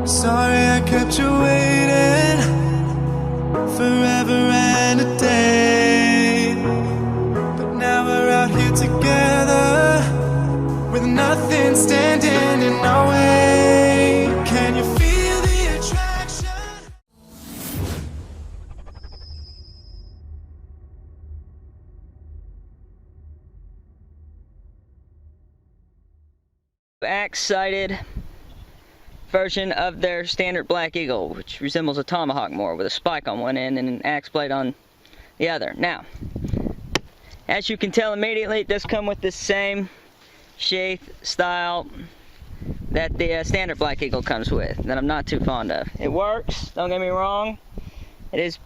Sorry I kept you waiting forever and a day, but now we're out here together with nothing standing in our way. Can you feel the attraction? Axe-sided version of their standard Black Eagle, which resembles a tomahawk more, with a spike on one end and an axe blade on the other. Now, as you can tell immediately, it does come with the same sheath style that the standard Black Eagle comes with, that I'm not too fond of. It works, don't get me wrong. It is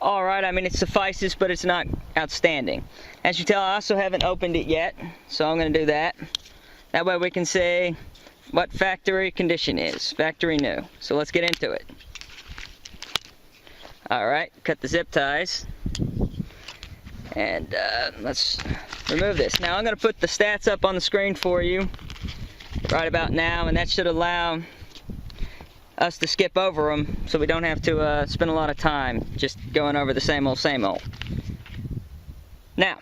alright, I mean it suffices, but it's not outstanding. As you tell, I also haven't opened it yet, so I'm going to do that. That way we can see what factory condition is, factory new. So let's get into it. Alright, cut the zip ties. And let's remove this. Now I'm going to put the stats up on the screen for you right about now, and that should allow us to skip over them so we don't have to spend a lot of time just going over the same old. Now,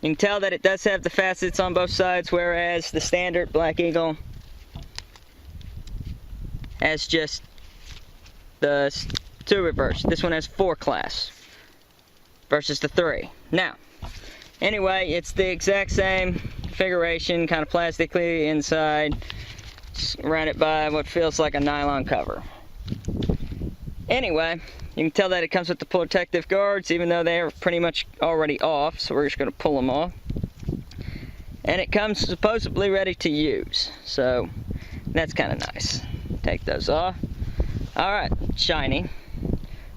you can tell that it does have the facets on both sides, whereas the standard Black Eagle has just the 2 reverse. This one has 4 class versus the 3. Now, anyway, it's the exact same configuration, kind of plastically inside, surrounded by what feels like a nylon cover. Anyway, you can tell that it comes with the protective guards, even though they are pretty much already off, so we're just going to pull them off. And it comes supposedly ready to use, so that's kind of nice. Take those off. Alright, shiny.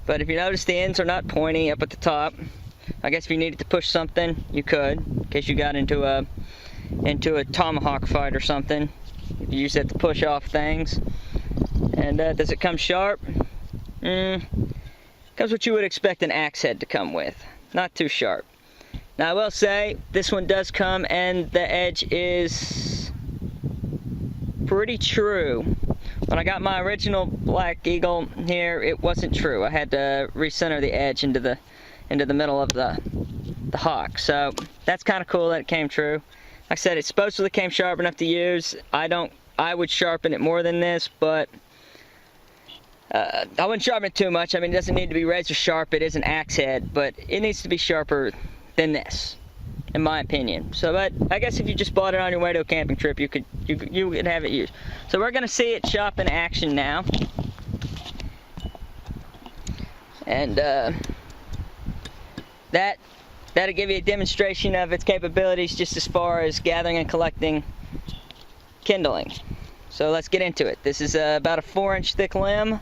But if you notice, the ends are not pointy up at the top. I guess if you needed to push something, you could, in case you got into a tomahawk fight or something. You use that to push off things. And does it come sharp? Comes what you would expect an axe head to come with. Not too sharp. Now I will say, this one does come and the edge is pretty true. When I got my original Black Eagle here, it wasn't true. I had to recenter the edge into the middle of the hawk. So that's kind of cool that it came true. Like I said, it supposedly came sharp enough to use. I would sharpen it more than this, but I wouldn't sharpen it too much. I mean, it doesn't need to be razor sharp. It is an axe head, but it needs to be sharper than this, in my opinion. So, but I guess if you just bought it on your way to a camping trip, you could have it used. So we're gonna see it shop in action now, and that'll give you a demonstration of its capabilities, just as far as gathering and collecting kindling. So let's get into it. This is about a 4-inch thick limb.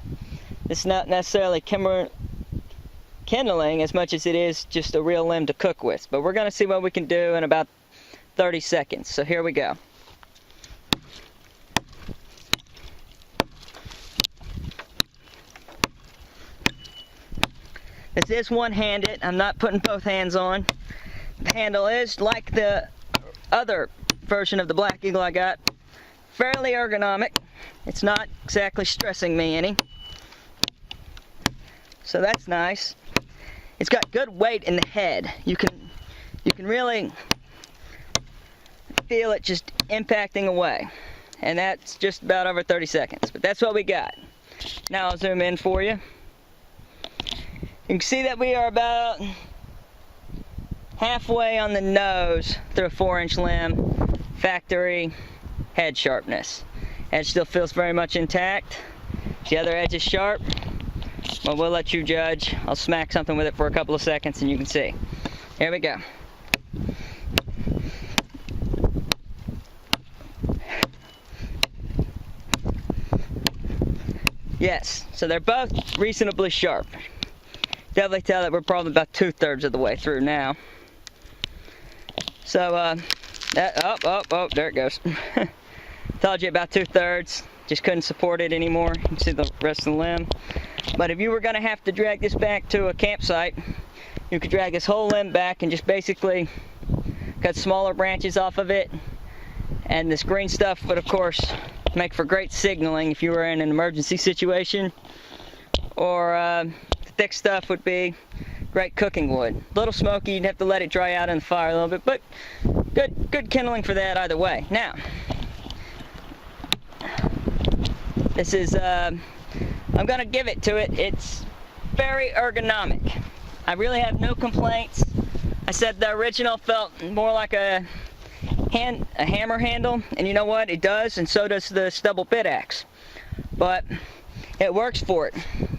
It's not necessarily kindling as much as it is just a real limb to cook with. But we're going to see what we can do in about 30 seconds. So here we go. This is one-handed. I'm not putting both hands on. The handle is, like the other version of the Black Eagle I got, fairly ergonomic. It's not exactly stressing me any. So that's nice. It's got good weight in the head. You can really feel it just impacting away. And that's just about over 30 seconds. But that's what we got. Now I'll zoom in for you. You can see that we are about halfway on the nose through a 4-inch limb. Factory head sharpness. Edge still feels very much intact. The other edge is sharp. Well, we'll let you judge. I'll smack something with it for a couple of seconds and you can see. Here we go. Yes, so they're both reasonably sharp. Definitely tell that we're probably about 2/3 of the way through now. So, there it goes. Told you about 2/3. Just couldn't support it anymore. You can see the rest of the limb. But if you were going to have to drag this back to a campsite, you could drag this whole limb back and just basically cut smaller branches off of it. And this green stuff would, of course, make for great signaling if you were in an emergency situation. Or thick stuff would be great cooking wood. A little smoky, you'd have to let it dry out in the fire a little bit, but good kindling for that either way. Now, this is, I'm going to give it to it. It's very ergonomic. I really have no complaints. I said the original felt more like a hammer handle, and you know what? It does, and so does the stubble bit axe. But it works for it.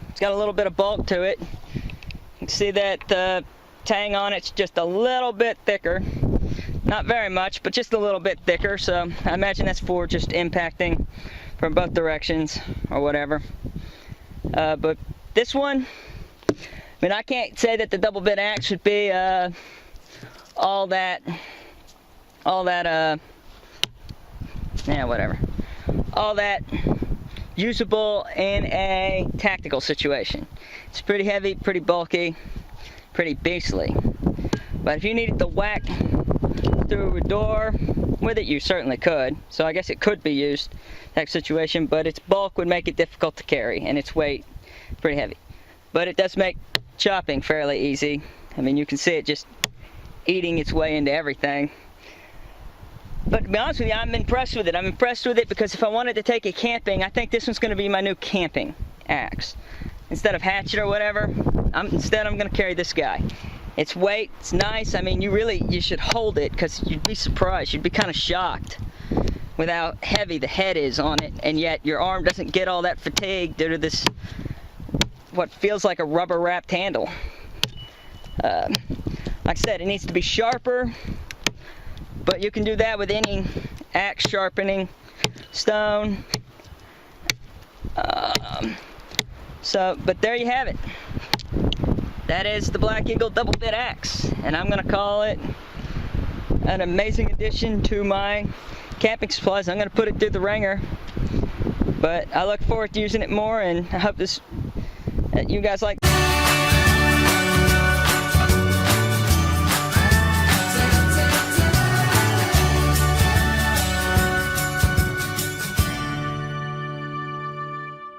It's got a little bit of bulk to it. You can see that the tang on it's just a little bit thicker. Not very much, but just a little bit thicker, so I imagine that's for just impacting from both directions or whatever. But this one, I mean, I can't say that the double bit axe should be all that usable in a tactical situation. It's pretty heavy, pretty bulky, pretty beastly. But if you needed to whack through a door with it, you certainly could. So I guess it could be used in that situation, but its bulk would make it difficult to carry, and its weight pretty heavy. But it does make chopping fairly easy. I mean, you can see it just eating its way into everything. But to be honest with you, I'm impressed with it. I'm impressed with it because if I wanted to take it camping, I think this one's going to be my new camping axe. Instead of hatchet or whatever, instead I'm going to carry this guy. Its weight, it's nice. I mean, you should hold it because you'd be surprised. You'd be kind of shocked with how heavy the head is on it, and yet your arm doesn't get all that fatigued due to this, what feels like a rubber wrapped handle. Like I said, it needs to be sharper. But you can do that with any axe sharpening stone. But there you have it. That is the Black Eagle double bit axe, and I'm going to call it an amazing addition to my camping supplies. I'm going to put it through the ringer, but I look forward to using it more, and I hope you guys like